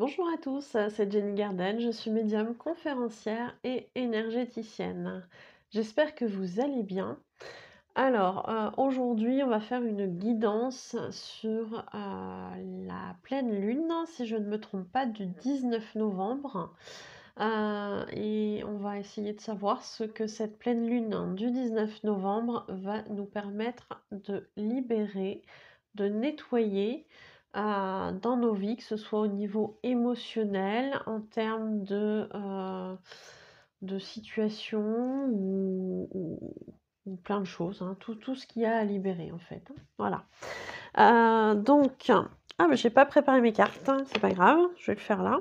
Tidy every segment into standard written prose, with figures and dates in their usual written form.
Bonjour à tous, c'est Jenny Garden, je suis médium, conférencière et énergéticienne. J'espère que vous allez bien. Alors, aujourd'hui, on va faire une guidance sur la pleine lune, si je ne me trompe pas, du 19 novembre. Et on va essayer de savoir ce que cette pleine lune du 19 novembre va nous permettre de libérer, de nettoyer dans nos vies, que ce soit au niveau émotionnel, en termes de situation ou plein de choses, hein, tout ce qu'il y a à libérer en fait, hein. Voilà. Donc, mais j'ai pas préparé mes cartes, hein, c'est pas grave, je vais le faire là.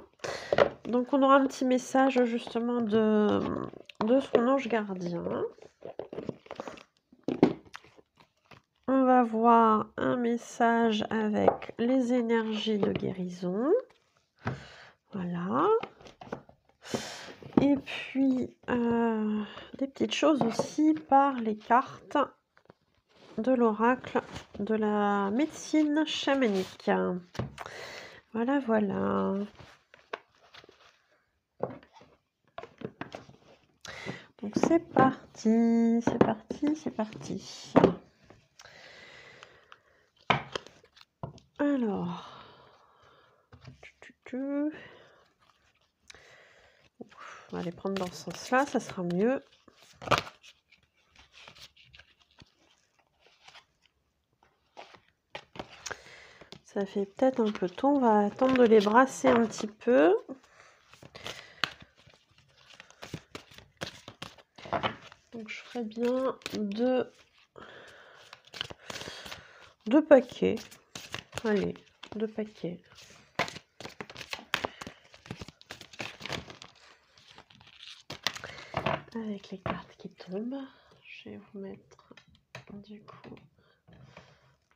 Donc on aura un petit message justement de son ange gardien. On va voir un message avec les énergies de guérison. Voilà. Et puis, des petites choses aussi par les cartes de l'oracle de la médecine chamanique. Voilà, voilà. Donc c'est parti, c'est parti, c'est parti. Alors, on va les prendre dans ce sens-là, ça sera mieux. Ça fait peut-être un peu tôt, on va attendre de les brasser un petit peu. Donc je ferai bien deux paquets. Allez, 2 paquets. Avec les cartes qui tombent, je vais vous mettre du coup.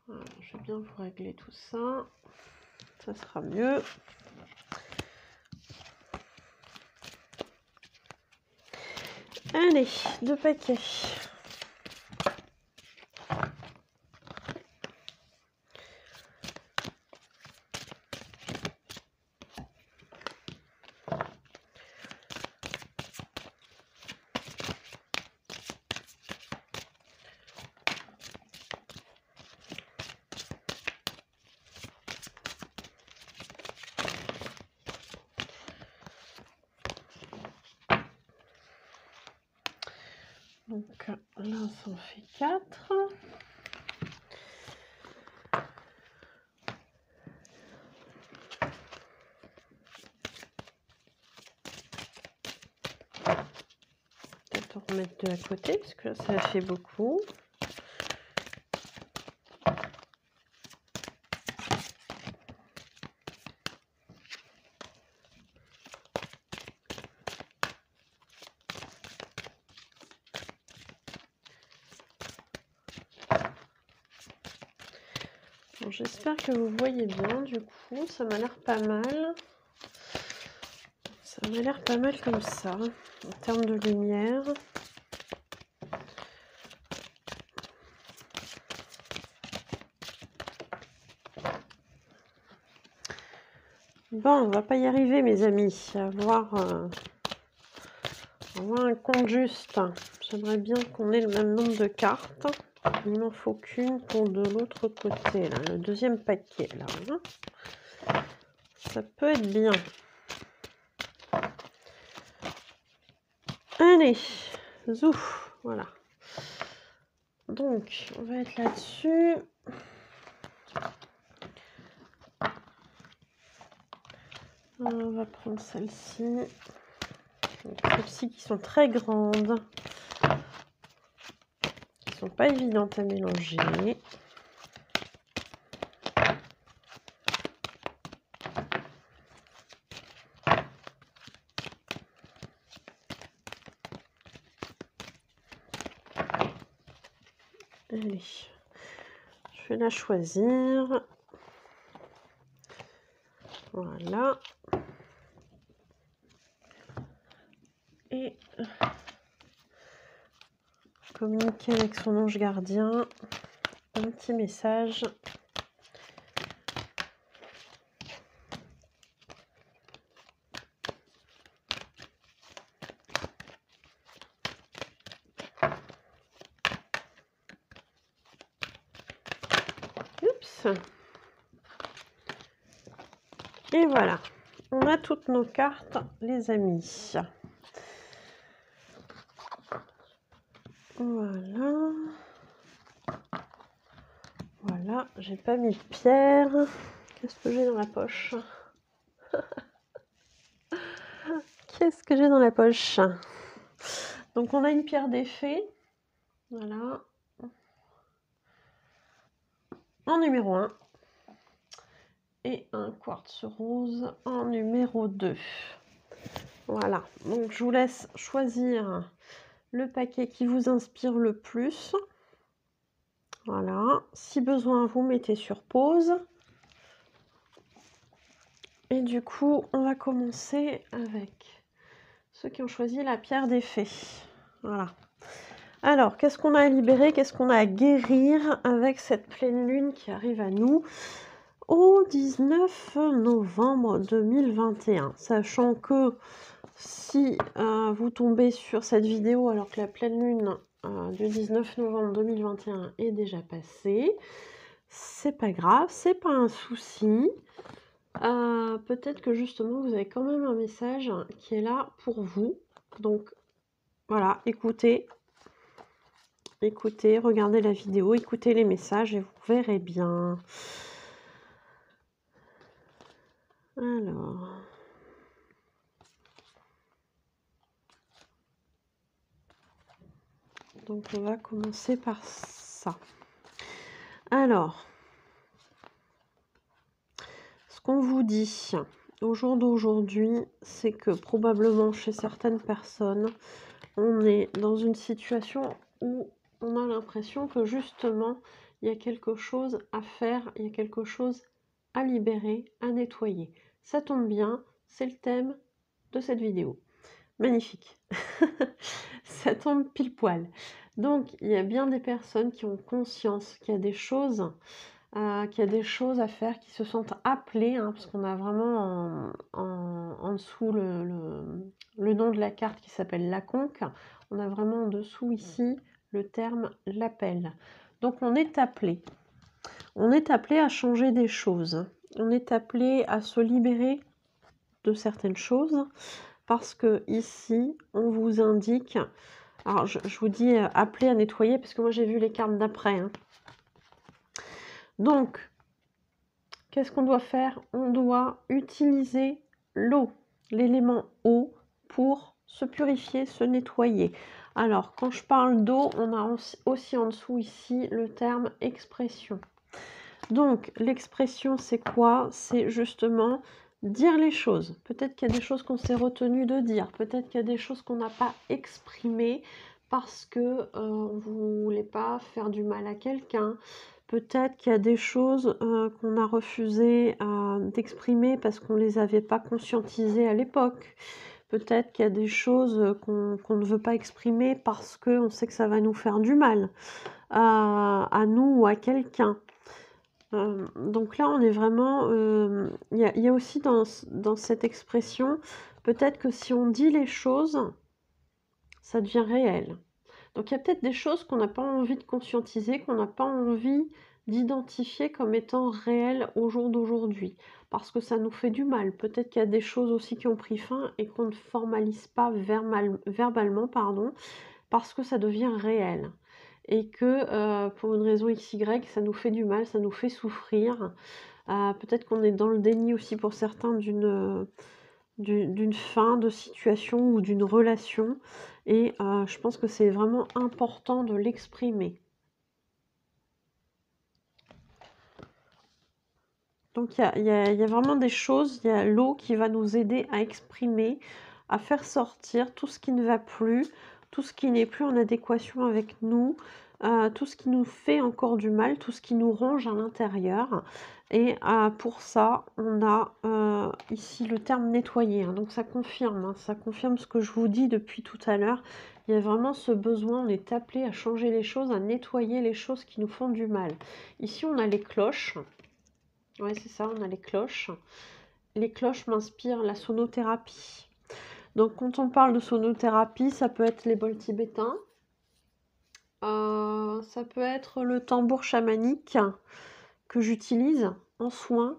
Voilà, je vais bien vous régler tout ça. Ça sera mieux. Allez, 2 paquets. Donc là, ça en fait 4. Peut-être en remettre 2 à côté, parce que ça fait beaucoup. Bon, j'espère que vous voyez bien, du coup, ça m'a l'air pas mal. Ça m'a l'air pas mal comme ça, en termes de lumière. Bon, on va pas y arriver, mes amis, à avoir un compte juste. J'aimerais bien qu'on ait le même nombre de cartes. Il m'en faut qu'une pour de l'autre côté, là, le deuxième paquet, là. Ça peut être bien. Allez, zouf, voilà. Donc, on va être là-dessus. On va prendre celle-ci. Celles-ci qui sont très grandes. Qui sont pas évidentes à mélanger. Allez, je vais la choisir. Voilà. Et communiquer avec son ange gardien. Un petit message. Et voilà, on a toutes nos cartes, les amis. Voilà. Voilà, j'ai pas mis de pierre. Qu'est-ce que j'ai dans la poche? Qu'est-ce que j'ai dans la poche? Donc on a une pierre d'effet. Voilà. En numéro 1. Et un quartz rose en numéro 2. Voilà, donc je vous laisse choisir le paquet qui vous inspire le plus. Voilà, si besoin, vous mettez sur pause. Et du coup, on va commencer avec ceux qui ont choisi la pierre d'effet. Voilà. Alors, qu'est-ce qu'on a à libérer? Qu'est-ce qu'on a à guérir avec cette pleine lune qui arrive à nous au 19 novembre 2021? Sachant que si vous tombez sur cette vidéo alors que la pleine lune du 19 novembre 2021 est déjà passée, c'est pas grave, c'est pas un souci. Peut-être que justement vous avez quand même un message qui est là pour vous. Donc voilà, écoutez, regardez la vidéo, écoutez les messages et vous verrez bien. Alors... Donc on va commencer par ça. Alors, ce qu'on vous dit au jour d'aujourd'hui, c'est que probablement chez certaines personnes, on est dans une situation où on a l'impression que justement, il y a quelque chose à faire, il y a quelque chose à libérer, à nettoyer. Ça tombe bien, c'est le thème de cette vidéo. Magnifique. Ça tombe pile poil. Donc, il y a bien des personnes qui ont conscience qu'il y a des choses à faire, qui se sentent appelées, hein, parce qu'on a vraiment en dessous le nom de la carte qui s'appelle la conque. On a vraiment en dessous ici le terme l'appel. Donc on est appelé. On est appelé à changer des choses. On est appelé à se libérer de certaines choses parce que ici on vous indique... Alors je vous dis appelé à nettoyer parce que moi j'ai vu les cartes d'après. Hein. Donc, qu'est-ce qu'on doit faire? On doit utiliser l'eau, l'élément eau, pour se purifier, se nettoyer. Alors, quand je parle d'eau, on a aussi en dessous ici le terme expression. Donc, l'expression, c'est quoi? C'est justement dire les choses. Peut-être qu'il y a des choses qu'on s'est retenu de dire. Peut-être qu'il y a des choses qu'on n'a pas exprimées parce que on ne voulait pas faire du mal à quelqu'un. Peut-être qu'il y a des choses qu'on a refusé d'exprimer parce qu'on ne les avait pas conscientisées à l'époque. Peut-être qu'il y a des choses qu'on ne veut pas exprimer parce qu'on sait que ça va nous faire du mal à nous ou à quelqu'un. Donc là, on est vraiment... Il y a aussi dans cette expression, peut-être que si on dit les choses, ça devient réel. Donc il y a peut-être des choses qu'on n'a pas envie de conscientiser, qu'on n'a pas envie d'identifier comme étant réelles au jour d'aujourd'hui, parce que ça nous fait du mal. Peut-être qu'il y a des choses aussi qui ont pris fin et qu'on ne formalise pas verbalement, parce que ça devient réel. Et que pour une raison XY, ça nous fait du mal, ça nous fait souffrir. Peut-être qu'on est dans le déni aussi pour certains d'une fin de situation ou d'une relation. Et je pense que c'est vraiment important de l'exprimer. Donc il y a vraiment des choses, il y a l'eau qui va nous aider à exprimer, à faire sortir tout ce qui ne va plus, tout ce qui n'est plus en adéquation avec nous, tout ce qui nous fait encore du mal, tout ce qui nous ronge à l'intérieur. Et pour ça, on a ici le terme nettoyer. Hein, donc ça confirme ce que je vous dis depuis tout à l'heure. Il y a vraiment ce besoin, on est appelé à changer les choses, à nettoyer les choses qui nous font du mal. Ici, on a les cloches. Oui, c'est ça, on a les cloches. Les cloches m'inspirent la sonothérapie. Donc, quand on parle de sonothérapie, ça peut être les bols tibétains. Ça peut être le tambour chamanique que j'utilise en soins.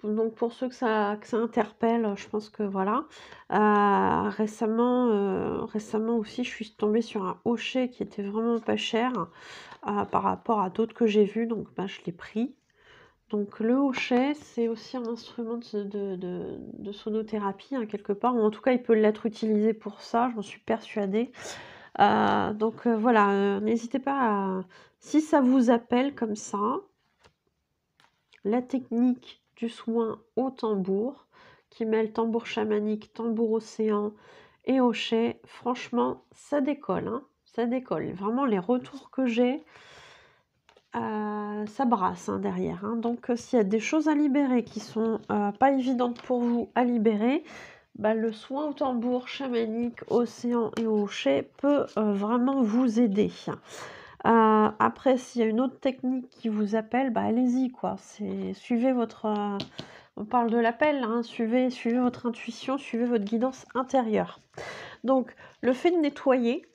Donc pour ceux que ça interpelle, je pense que voilà. Récemment aussi, je suis tombée sur un hochet qui était vraiment pas cher, par rapport à d'autres que j'ai vus, donc bah, je l'ai pris. Donc le hochet, c'est aussi un instrument de sonothérapie, hein, quelque part, ou en tout cas, il peut l'être utilisé pour ça, j'en suis persuadée. Donc voilà, n'hésitez pas à si ça vous appelle comme ça, la technique du soin au tambour, qui mêle tambour chamanique, tambour océan et hochet, franchement, ça décolle, hein, ça décolle. Vraiment, les retours que j'ai, ça brasse, hein, derrière, hein. Donc s'il y a des choses à libérer qui sont, pas évidentes pour vous à libérer, bah, le soin au tambour chamanique, océan et hochet peut, vraiment vous aider. Après, s'il y a une autre technique qui vous appelle, bah, allez-y, quoi. Suivez votre, on parle de l'appel, hein, suivez votre intuition, suivez votre guidance intérieure. Donc, le fait de nettoyer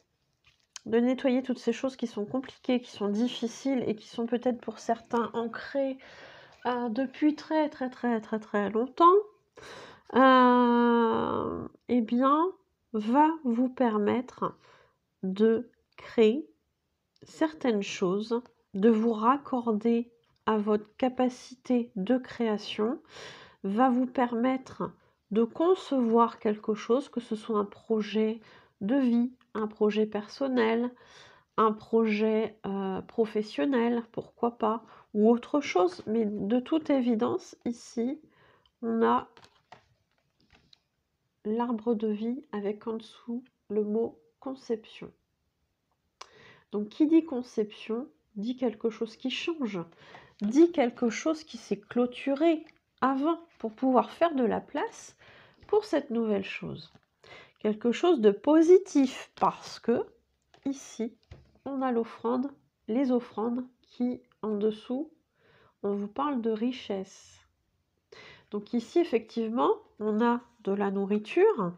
toutes ces choses qui sont compliquées, qui sont difficiles et qui sont peut-être pour certains ancrées, depuis très, très, très, très, très longtemps, eh bien, va vous permettre de créer certaines choses, de vous raccorder à votre capacité de création, va vous permettre de concevoir quelque chose, que ce soit un projet de vie, un projet personnel, un projet professionnel, pourquoi pas, ou autre chose. Mais de toute évidence, ici, on a l'arbre de vie avec en dessous le mot conception. Donc, qui dit conception, dit quelque chose qui change, dit quelque chose qui s'est clôturé avant pour pouvoir faire de la place pour cette nouvelle chose. Quelque chose de positif parce que, ici, on a l'offrande, les offrandes qui, en dessous, on vous parle de richesse. Donc ici, effectivement, on a de la nourriture,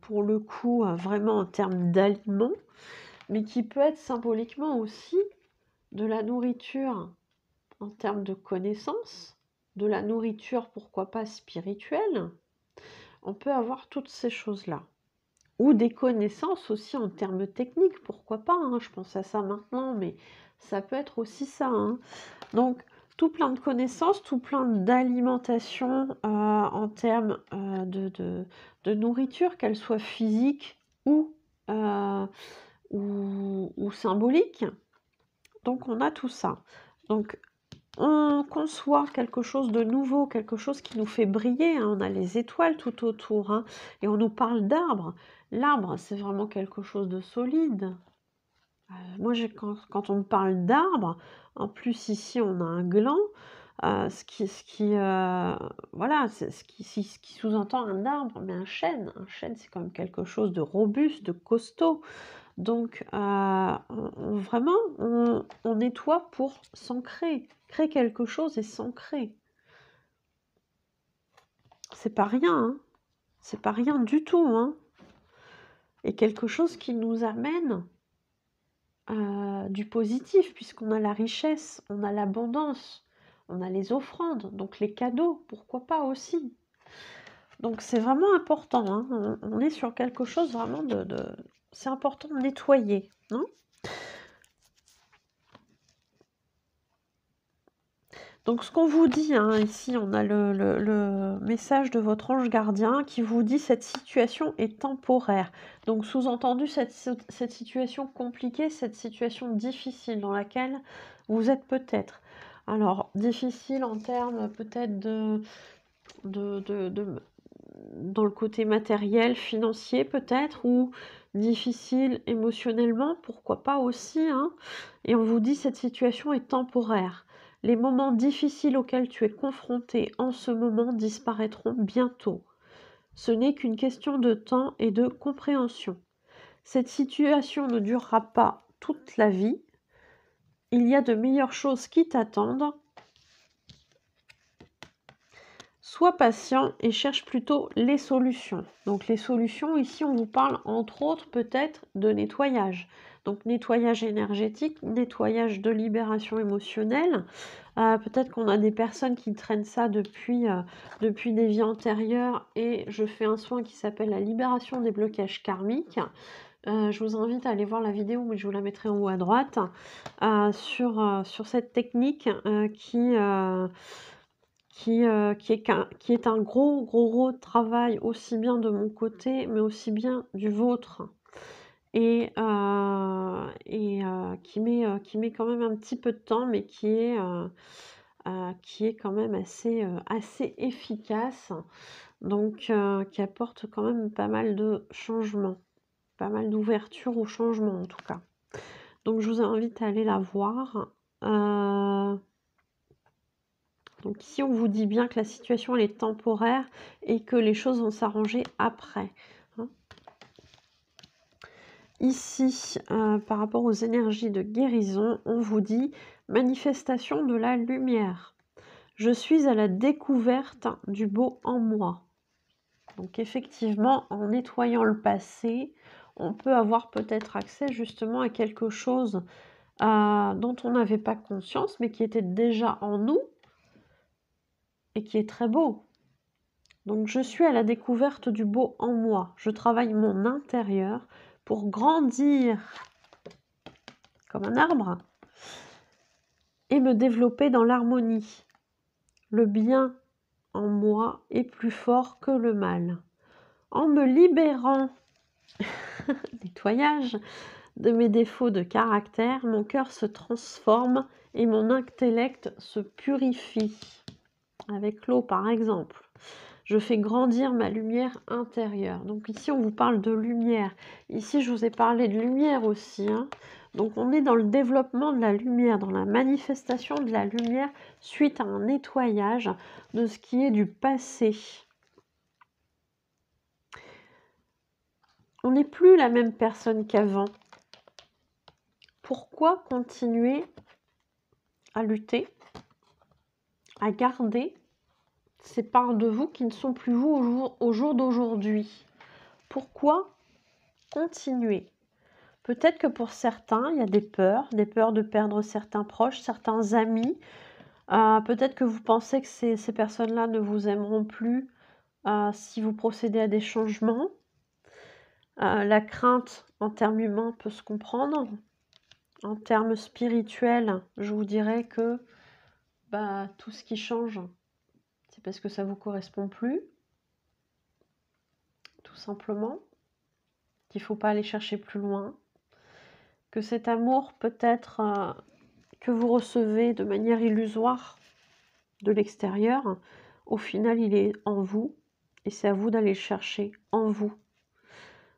pour le coup, vraiment en termes d'aliments, mais qui peut être symboliquement aussi de la nourriture en termes de connaissances, de la nourriture, pourquoi pas spirituelle. On peut avoir toutes ces choses-là. Ou des connaissances aussi en termes techniques, pourquoi pas, hein, je pense à ça maintenant, mais ça peut être aussi ça, hein. Donc, tout plein de connaissances, tout plein d'alimentation en termes de nourriture, qu'elle soit physique euh, ou symbolique. Donc, on a tout ça. Donc, on conçoit quelque chose de nouveau, quelque chose qui nous fait briller, hein. On a les étoiles tout autour, hein, et on nous parle d'arbres. L'arbre, c'est vraiment quelque chose de solide. Moi, quand on me parle d'arbre, en plus ici on a un gland, voilà, c'est ce qui sous-entend un arbre, mais un chêne c'est quand même quelque chose de robuste, de costaud. Donc vraiment, on nettoie pour s'ancrer, créer quelque chose et s'ancrer. C'est pas rien, hein. C'est pas rien du tout, hein. Et quelque chose qui nous amène du positif, puisqu'on a la richesse, on a l'abondance, on a les offrandes, donc les cadeaux, pourquoi pas aussi. Donc c'est vraiment important, hein. On est sur quelque chose vraiment c'est important de nettoyer, non? Donc ce qu'on vous dit, hein, ici on a le message de votre ange gardien qui vous dit cette situation est temporaire. Donc sous-entendu cette situation compliquée, cette situation difficile dans laquelle vous êtes peut-être. Alors difficile en termes peut-être dans le côté matériel, financier peut-être, ou difficile émotionnellement, pourquoi pas aussi, hein. Et on vous dit cette situation est temporaire. Les moments difficiles auxquels tu es confronté en ce moment disparaîtront bientôt. Ce n'est qu'une question de temps et de compréhension. Cette situation ne durera pas toute la vie. Il y a de meilleures choses qui t'attendent. Sois patient et cherche plutôt les solutions. Donc les solutions, ici, on vous parle entre autres peut-être de nettoyage. Donc nettoyage énergétique, nettoyage de libération émotionnelle. Peut-être qu'on a des personnes qui traînent ça depuis des vies antérieures et je fais un soin qui s'appelle la libération des blocages karmiques. Je vous invite à aller voir la vidéo, mais je vous la mettrai en haut à droite, sur cette technique qui est un gros travail aussi bien de mon côté, mais aussi bien du vôtre. Et qui met quand même un petit peu de temps, mais qui est quand même assez efficace, donc qui apporte quand même pas mal de changements, pas mal d'ouverture au changement en tout cas. Donc je vous invite à aller la voir. Donc ici, on vous dit bien que la situation elle est temporaire et que les choses vont s'arranger après. Hein. Ici, par rapport aux énergies de guérison, on vous dit manifestation de la lumière. Je suis à la découverte du beau en moi. Donc effectivement, en nettoyant le passé, on peut avoir peut-être accès justement à quelque chose dont on n'avait pas conscience, mais qui était déjà en nous et qui est très beau. Donc je suis à la découverte du beau en moi. Je travaille mon intérieur pour grandir comme un arbre et me développer dans l'harmonie. Le bien en moi est plus fort que le mal. En me libérant, nettoyage, de mes défauts de caractère, mon cœur se transforme et mon intellect se purifie. Avec l'eau par exemple. Je fais grandir ma lumière intérieure. Donc ici, on vous parle de lumière. Ici, je vous ai parlé de lumière aussi. Hein. Donc on est dans le développement de la lumière, dans la manifestation de la lumière suite à un nettoyage de ce qui est du passé. On n'est plus la même personne qu'avant. Pourquoi continuer à lutter, à garder ces parts de vous qui ne sont plus vous au jour d'aujourd'hui? Pourquoi continuer? Peut-être que pour certains, il y a des peurs de perdre certains proches, certains amis. Peut-être que vous pensez que ces personnes-là ne vous aimeront plus si vous procédez à des changements. La crainte en termes humains peut se comprendre. En termes spirituels, je vous dirais que tout ce qui change, c'est parce que ça ne vous correspond plus. Tout simplement. Qu'il ne faut pas aller chercher plus loin. Que cet amour peut-être que vous recevez de manière illusoire de l'extérieur, au final il est en vous et c'est à vous d'aller le chercher en vous.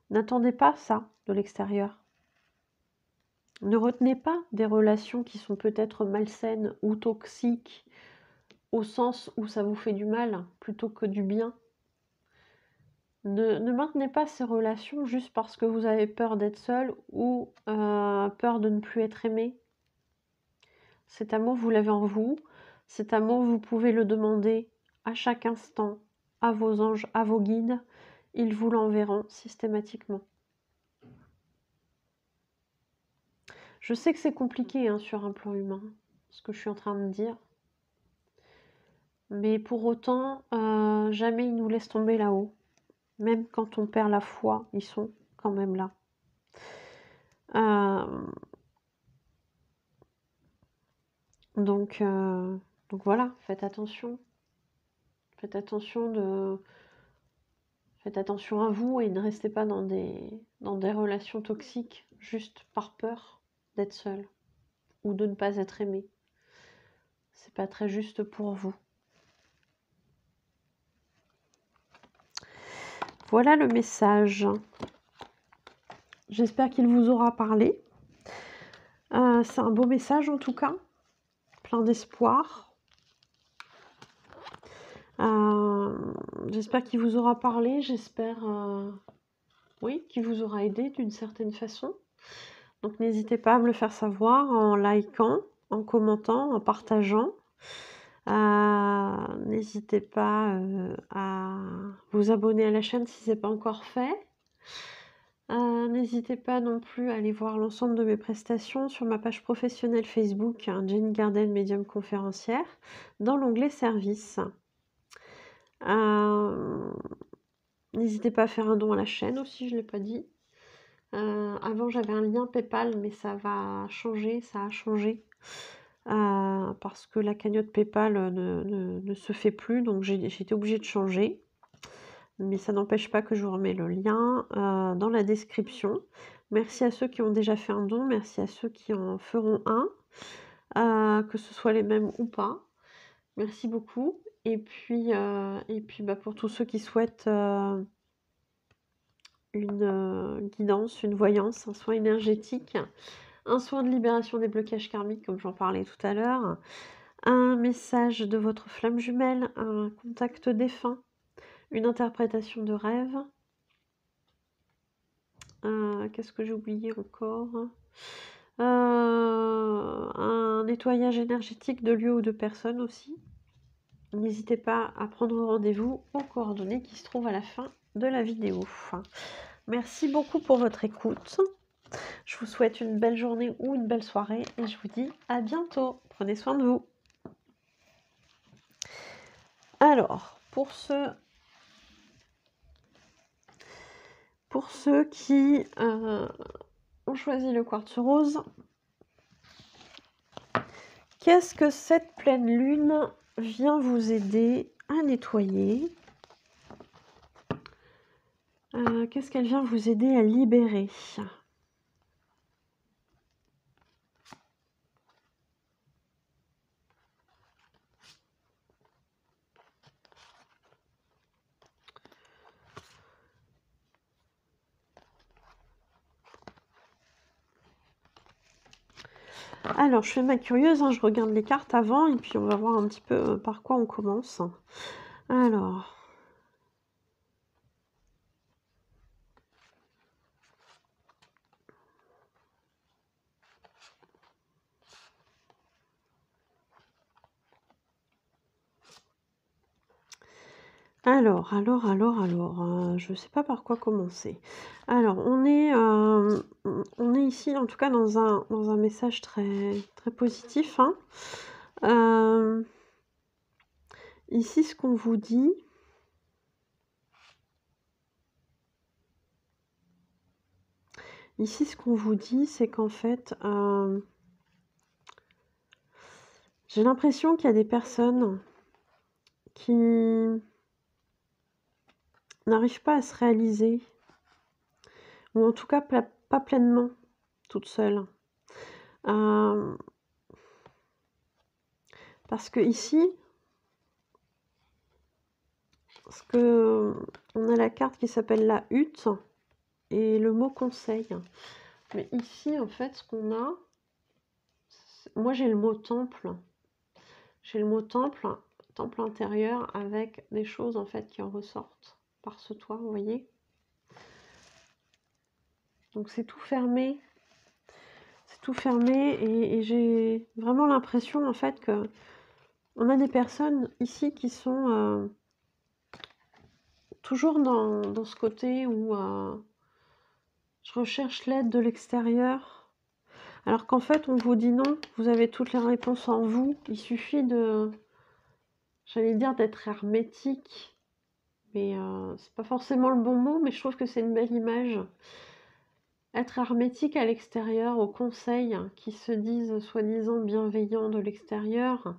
N'attendez pas ça de l'extérieur. Ne retenez pas des relations qui sont peut-être malsaines ou toxiques au sens où ça vous fait du mal plutôt que du bien. Ne maintenez pas ces relations juste parce que vous avez peur d'être seul ou peur de ne plus être aimé. Cet amour, vous l'avez en vous. Cet amour, vous pouvez le demander à chaque instant à vos anges, à vos guides. Ils vous l'enverront systématiquement. Je sais que c'est compliqué hein, sur un plan humain, ce que je suis en train de dire. Mais pour autant, jamais ils nous laissent tomber là-haut. Même quand on perd la foi, ils sont quand même là. Donc voilà, faites attention. Faites attention à vous et ne restez pas dans des relations toxiques juste par peur d'être seul ou de ne pas être aimé. C'est pas très juste pour vous. Voilà le message. J'espère qu'il vous aura parlé. C'est un beau message en tout cas, plein d'espoir. J'espère qu'il vous aura parlé, j'espère oui, qu'il vous aura aidé d'une certaine façon. Donc n'hésitez pas à me le faire savoir en likant, en commentant, en partageant. N'hésitez pas à vous abonner à la chaîne si ce n'est pas encore fait. N'hésitez pas non plus à aller voir l'ensemble de mes prestations sur ma page professionnelle Facebook, hein, Jenny Garden, médium conférencière, dans l'onglet service. N'hésitez pas à faire un don à la chaîne aussi, je ne l'ai pas dit. Avant j'avais un lien PayPal, mais ça va changer, ça a changé. Parce que la cagnotte PayPal ne se fait plus, donc j'ai été obligée de changer. Mais ça n'empêche pas que je vous remets le lien dans la description. Merci à ceux qui ont déjà fait un don, merci à ceux qui en feront un, que ce soit les mêmes ou pas. Merci beaucoup. Et puis bah, pour tous ceux qui souhaitent une guidance, une voyance, un soin énergétique, un soin de libération des blocages karmiques, comme j'en parlais tout à l'heure, un message de votre flamme jumelle, un contact défunt, une interprétation de rêve. Qu'est-ce que j'ai oublié encore? Un nettoyage énergétique de lieux ou de personnes aussi. N'hésitez pas à prendre rendez-vous aux coordonnées qui se trouvent à la fin de la vidéo. Merci beaucoup pour votre écoute. Je vous souhaite une belle journée ou une belle soirée et je vous dis à bientôt. Prenez soin de vous. Alors, pour ceux qui ont choisi le quartz rose, qu'est-ce que cette pleine lune vient vous aider à nettoyer? Qu'est-ce qu'elle vient vous aider à libérer? Alors, je fais ma curieuse, hein, je regarde les cartes avant et puis on va voir un petit peu par quoi on commence. Alors... je ne sais pas par quoi commencer. Alors, on est ici, en tout cas, dans un message très, très positif. Hein. Ici, ce qu'on vous dit... Ici, ce qu'on vous dit, c'est qu'en fait, j'ai l'impression qu'il y a des personnes qui n'arrivent pas à se réaliser, ou en tout cas pas pleinement, toutes seules. Parce que ici, on a la carte qui s'appelle la hutte et le mot conseil. Mais ici, en fait, ce qu'on a, moi j'ai le mot temple. J'ai le mot temple intérieur avec des choses en fait qui en ressortent par ce toit, vous voyez. Donc c'est tout fermé. C'est tout fermé et j'ai vraiment l'impression en fait que on a des personnes ici qui sont toujours dans ce côté où je recherche l'aide de l'extérieur. Alors qu'en fait, on vous dit non, vous avez toutes les réponses en vous. Il suffit de, j'allais dire, d'être hermétique. Mais c'est pas forcément le bon mot, mais je trouve que c'est une belle image. Être hermétique à l'extérieur, aux conseils qui se disent soi-disant bienveillants de l'extérieur,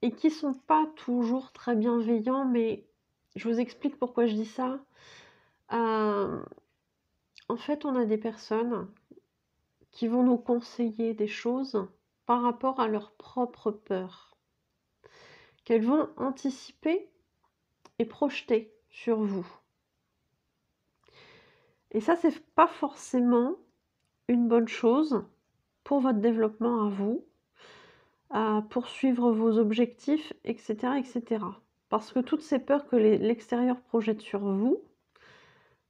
et qui sont pas toujours très bienveillants, mais je vous explique pourquoi je dis ça. En fait, on a des personnes qui vont nous conseiller des choses par rapport à leur propre peur, qu'elles vont anticiper et projeter sur vous. Et ça, c'est pas forcément une bonne chose pour votre développement à vous, à poursuivre vos objectifs, etc., etc. Parce que toutes ces peurs que l'extérieur projette sur vous,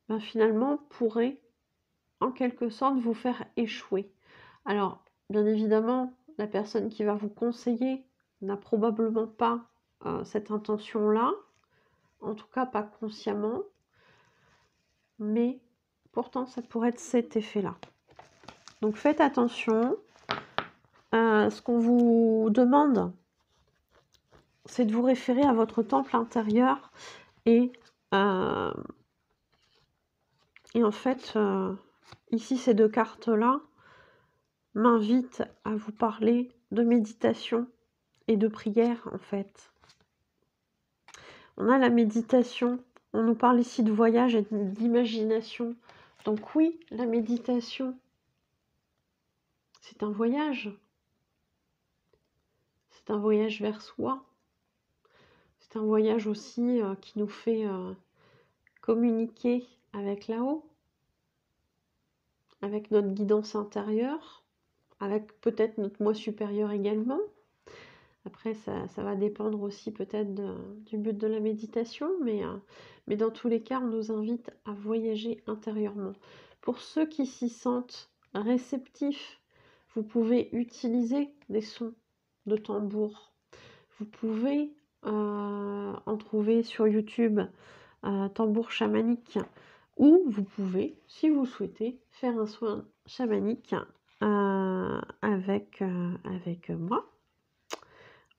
ben finalement, pourraient en quelque sorte vous faire échouer. Alors, bien évidemment, la personne qui va vous conseiller n'a probablement pas cette intention-là, en tout cas pas consciemment, mais pourtant ça pourrait être cet effet-là. Donc faites attention. Ce qu'on vous demande, c'est de vous référer à votre temple intérieur et en fait, ici ces deux cartes-là m'invitent à vous parler de méditation et de prière en fait. On a la méditation, on nous parle ici de voyage et d'imagination. Donc oui, la méditation, c'est un voyage. C'est un voyage vers soi. C'est un voyage aussi qui nous fait communiquer avec là-haut, avec notre guidance intérieure, avec peut-être notre moi supérieur également. Après, ça va dépendre aussi peut-être du but de la méditation, mais dans tous les cas, on nous invite à voyager intérieurement. Pour ceux qui s'y sentent réceptifs, vous pouvez utiliser des sons de tambour. Vous pouvez en trouver sur YouTube, tambour chamanique, ou vous pouvez, si vous souhaitez, faire un soin chamanique avec moi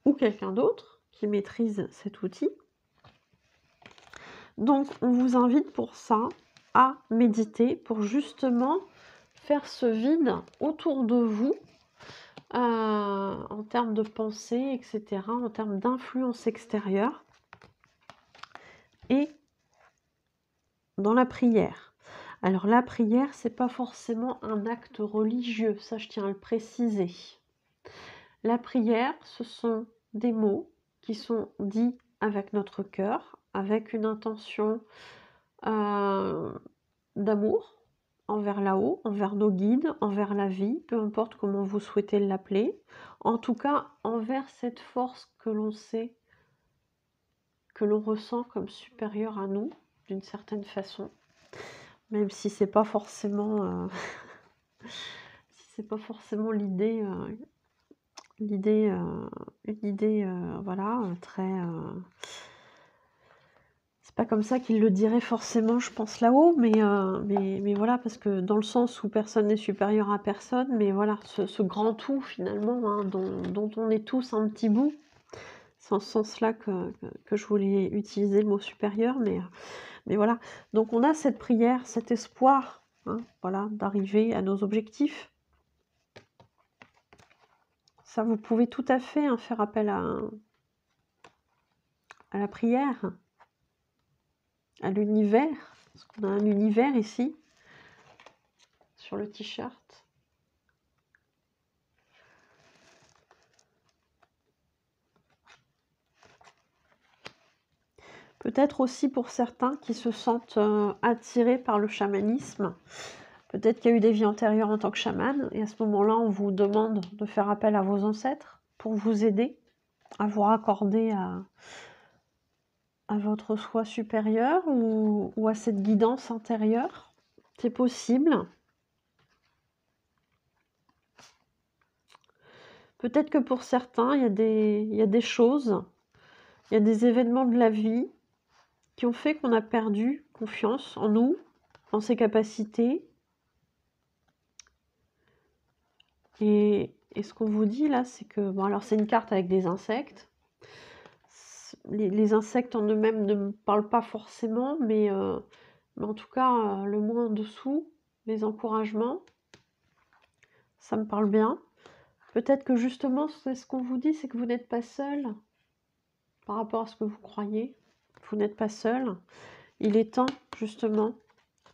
ou quelqu'un d'autre qui maîtrise cet outil. Donc on vous invite pour ça à méditer, pour justement faire ce vide autour de vous en termes de pensée, etc., en termes d'influence extérieure et dans la prière. Alors la prière, c'est pas forcément un acte religieux, ça je tiens à le préciser. La prière, ce sont des mots qui sont dits avec notre cœur, avec une intention d'amour envers là-haut, envers nos guides, envers la vie, peu importe comment vous souhaitez l'appeler, en tout cas envers cette force que l'on sait, que l'on ressent comme supérieure à nous, d'une certaine façon, même si c'est pas forcément l'idée voilà, très c'est pas comme ça qu'il le dirait forcément, je pense, là-haut, mais voilà, parce que dans le sens où personne n'est supérieur à personne, mais voilà, ce grand tout finalement, hein, dont on est tous un petit bout. C'est en ce sens-là que je voulais utiliser le mot supérieur, mais voilà. Donc on a cette prière, cet espoir, hein, voilà, d'arriver à nos objectifs. Ça, vous pouvez tout à fait faire appel à la prière, à l'univers, parce qu'on a un univers ici, sur le t-shirt. Peut-être aussi pour certains qui se sentent attirés par le chamanisme. Peut-être qu'il y a eu des vies antérieures en tant que chaman, et à ce moment-là, on vous demande de faire appel à vos ancêtres pour vous aider à vous raccorder à votre soi supérieur ou à cette guidance intérieure. C'est possible. Peut-être que pour certains, il y a des choses, il y a des événements de la vie qui ont fait qu'on a perdu confiance en nous, en ses capacités. Et ce qu'on vous dit là, c'est que, bon, alors c'est une carte avec des insectes. Les insectes en eux-mêmes ne me parlent pas forcément, mais en tout cas, le mot en dessous, les encouragements, ça me parle bien. Peut-être que justement, ce qu'on vous dit, c'est que vous n'êtes pas seul par rapport à ce que vous croyez. Vous n'êtes pas seul. Il est temps, justement,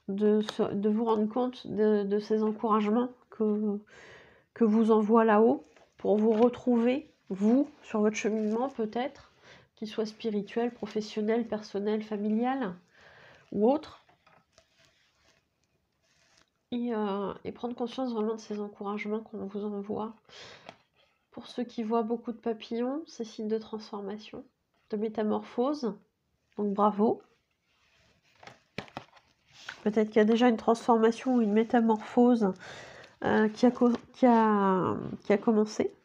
de vous rendre compte de ces encouragements que vous envoie là-haut pour vous retrouver, vous, sur votre cheminement peut-être, qu'il soit spirituel, professionnel, personnel, familial ou autre. Et prendre conscience vraiment de ces encouragements qu'on vous envoie. Pour ceux qui voient beaucoup de papillons, c'est signe de transformation, de métamorphose. Donc bravo. Peut-être qu'il y a déjà une transformation ou une métamorphose qui a commencé.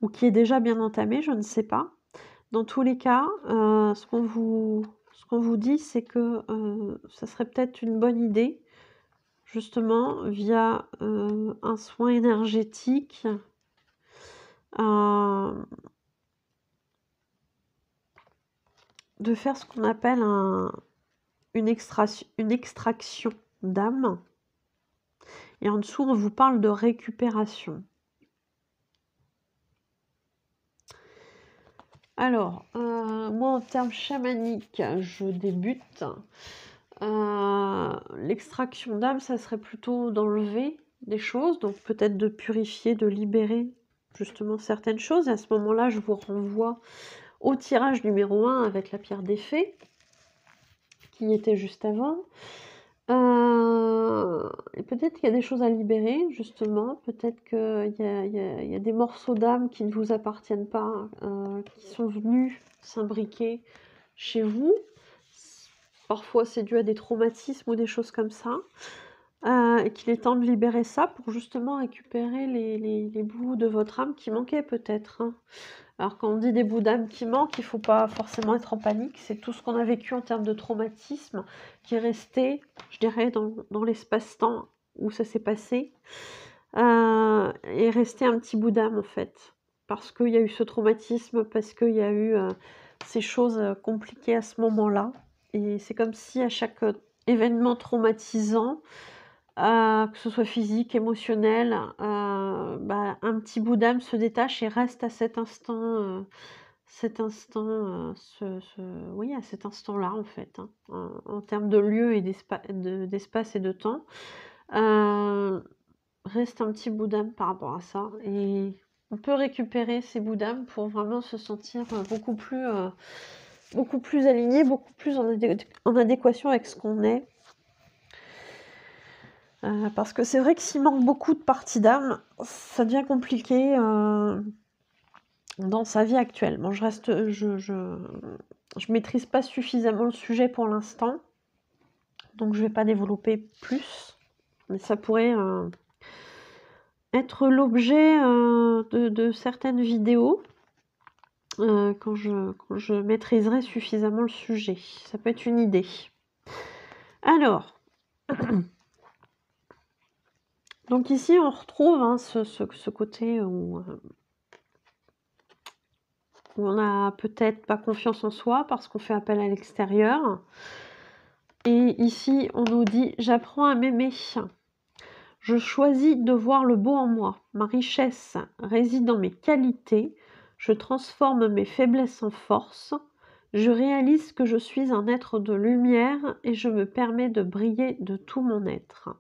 ou qui est déjà bien entamé, je ne sais pas. Dans tous les cas, ce qu'on vous dit, c'est que, ça serait peut-être une bonne idée, justement, via, un soin énergétique, hem, de faire ce qu'on appelle une extraction d'âme, et en dessous, on vous parle de récupération. Alors, moi, en termes chamaniques, je débute. L'extraction d'âme, ça serait plutôt d'enlever des choses, donc peut-être de purifier, de libérer justement certaines choses. Et à ce moment-là, je vous renvoie au tirage numéro 1 avec la pierre des fées, qui était juste avant. Et peut-être qu'il y a des choses à libérer, justement. Peut-être qu'il y a des morceaux d'âme qui ne vous appartiennent pas, qui sont venus s'imbriquer chez vous. Parfois, c'est dû à des traumatismes ou des choses comme ça. Et qu'il est temps de libérer ça pour justement récupérer les bouts de votre âme qui manquaient peut-être, hein. Alors quand on dit des bouts d'âme qui manquent, il ne faut pas forcément être en panique, c'est tout ce qu'on a vécu en termes de traumatisme qui est resté, je dirais, dans l'espace-temps où ça s'est passé, et resté un petit bout d'âme en fait. Parce qu'il y a eu ce traumatisme, parce qu'il y a eu ces choses compliquées à ce moment-là. Et c'est comme si à chaque événement traumatisant, que ce soit physique, émotionnel, un petit bout d'âme se détache et reste à cet instant, oui, à cet instant-là, en fait, hein, en termes de lieu et d'espace et de temps. Reste un petit bout d'âme par rapport à ça, et on peut récupérer ces bouts d'âme pour vraiment se sentir beaucoup plus aligné, beaucoup plus en adéquation avec ce qu'on est. Parce que c'est vrai que s'il manque beaucoup de parties d'âme, ça devient compliqué dans sa vie actuelle. Bon, je maîtrise pas suffisamment le sujet pour l'instant, donc je vais pas développer plus, mais ça pourrait être l'objet de certaines vidéos quand je maîtriserai suffisamment le sujet. Ça peut être une idée. Alors, donc ici on retrouve ce côté où on n'a peut-être pas confiance en soi parce qu'on fait appel à l'extérieur. Et ici, on nous dit « J'apprends à m'aimer. Je choisis de voir le beau en moi. Ma richesse réside dans mes qualités. Je transforme mes faiblesses en force. Je réalise que je suis un être de lumière et je me permets de briller de tout mon être. »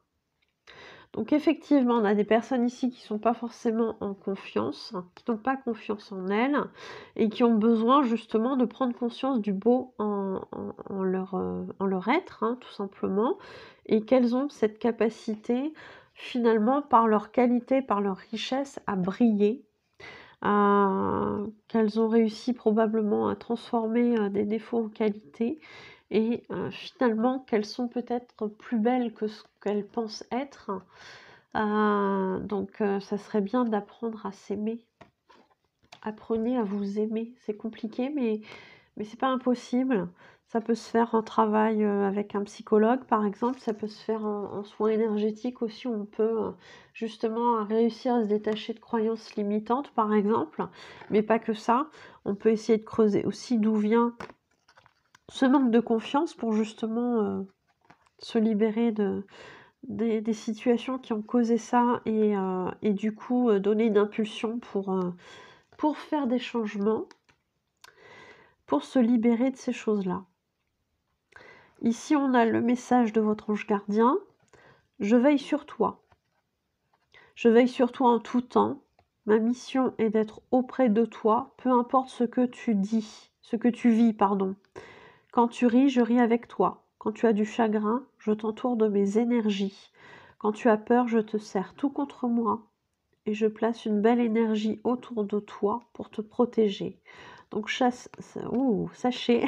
Donc effectivement, on a des personnes ici qui ne sont pas forcément en confiance, qui n'ont pas confiance en elles et qui ont besoin justement de prendre conscience du beau en leur être, hein, tout simplement, et qu'elles ont cette capacité finalement par leur qualité, par leur richesse à briller, qu'elles ont réussi probablement à transformer des défauts en qualité, et finalement qu'elles sont peut-être plus belles que ce qu'elles pensent être. Donc ça serait bien d'apprendre à s'aimer. Apprenez à vous aimer. C'est compliqué, mais c'est pas impossible. Ça peut se faire en travail avec un psychologue, par exemple. Ça peut se faire en soins énergétiques aussi. On peut justement réussir à se détacher de croyances limitantes, par exemple. Mais pas que ça. On peut essayer de creuser aussi d'où vient ce manque de confiance pour justement se libérer des situations qui ont causé ça, et du coup donner une impulsion pour faire des changements, pour se libérer de ces choses-là. Ici, on a le message de votre ange gardien. Je veille sur toi. Je veille sur toi en tout temps. Ma mission est d'être auprès de toi, peu importe ce que tu vis, pardon. Quand tu ris, je ris avec toi. Quand tu as du chagrin, je t'entoure de mes énergies. Quand tu as peur, je te serre tout contre moi et je place une belle énergie autour de toi pour te protéger. Donc sachez,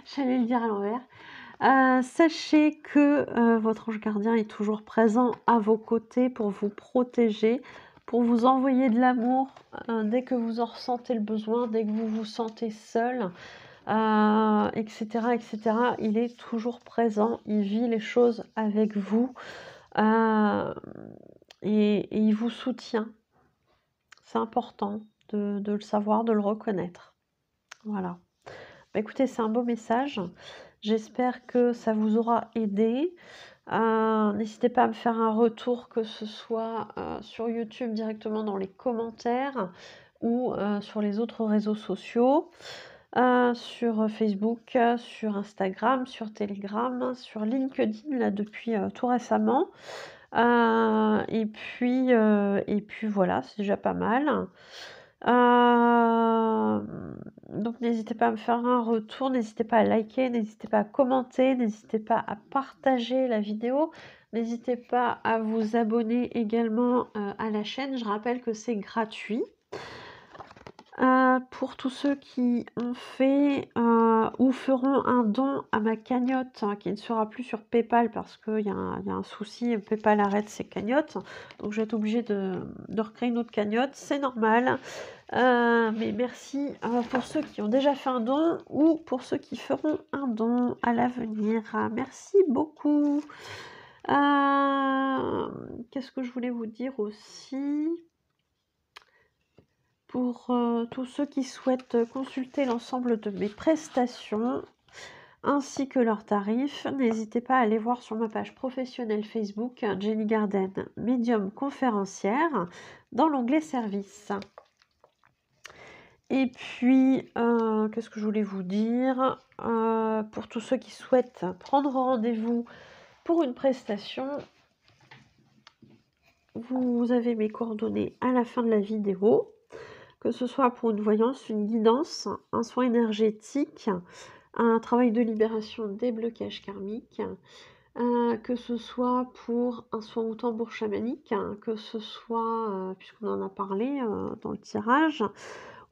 j'allais le dire à l'envers, sachez que votre ange gardien est toujours présent à vos côtés pour vous protéger, pour vous envoyer de l'amour dès que vous en ressentez le besoin, dès que vous vous sentez seul, etc., etc. Il est toujours présent, il vit les choses avec vous et il vous soutient. C'est important de le savoir, de le reconnaître. Voilà. Bah, écoutez, c'est un beau message. J'espère que ça vous aura aidé. N'hésitez pas à me faire un retour, que ce soit sur YouTube directement dans les commentaires ou sur les autres réseaux sociaux, sur Facebook, sur Instagram, sur Telegram, sur LinkedIn là depuis tout récemment. Et puis voilà, c'est déjà pas mal. Donc n'hésitez pas à me faire un retour, n'hésitez pas à liker, n'hésitez pas à commenter, n'hésitez pas à partager la vidéo, n'hésitez pas à vous abonner également à la chaîne. Je rappelle que c'est gratuit. Pour tous ceux qui ont fait ou feront un don à ma cagnotte, qui ne sera plus sur PayPal parce qu'il y a un souci, PayPal arrête ses cagnottes, donc je vais être obligée de recréer une autre cagnotte, c'est normal. Mais merci pour ceux qui ont déjà fait un don ou pour ceux qui feront un don à l'avenir. Merci beaucoup. Qu'est-ce que je voulais vous dire aussi? Pour tous ceux qui souhaitent consulter l'ensemble de mes prestations ainsi que leurs tarifs, n'hésitez pas à aller voir sur ma page professionnelle Facebook Jenny Garden, médium conférencière, dans l'onglet service. Et puis, qu'est-ce que je voulais vous dire? Pour tous ceux qui souhaitent prendre rendez-vous pour une prestation, vous avez mes coordonnées à la fin de la vidéo. Que ce soit pour une voyance, une guidance, un soin énergétique, un travail de libération des blocages karmiques, que ce soit pour un soin au tambour chamanique, que ce soit, puisqu'on en a parlé dans le tirage,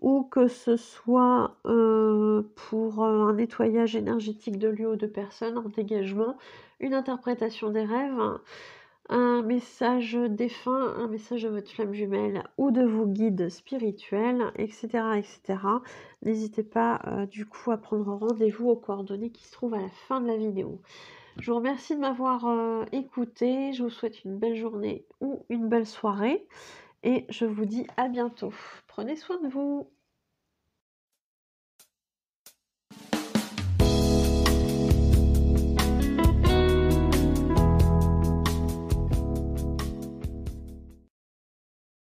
ou que ce soit pour un nettoyage énergétique de lieux ou de personnes, un dégagement, une interprétation des rêves, un message défunt, un message de votre flamme jumelle ou de vos guides spirituels, etc. etc. N'hésitez pas du coup à prendre rendez-vous aux coordonnées qui se trouvent à la fin de la vidéo. Je vous remercie de m'avoir écouté, je vous souhaite une belle journée ou une belle soirée et je vous dis à bientôt. Prenez soin de vous.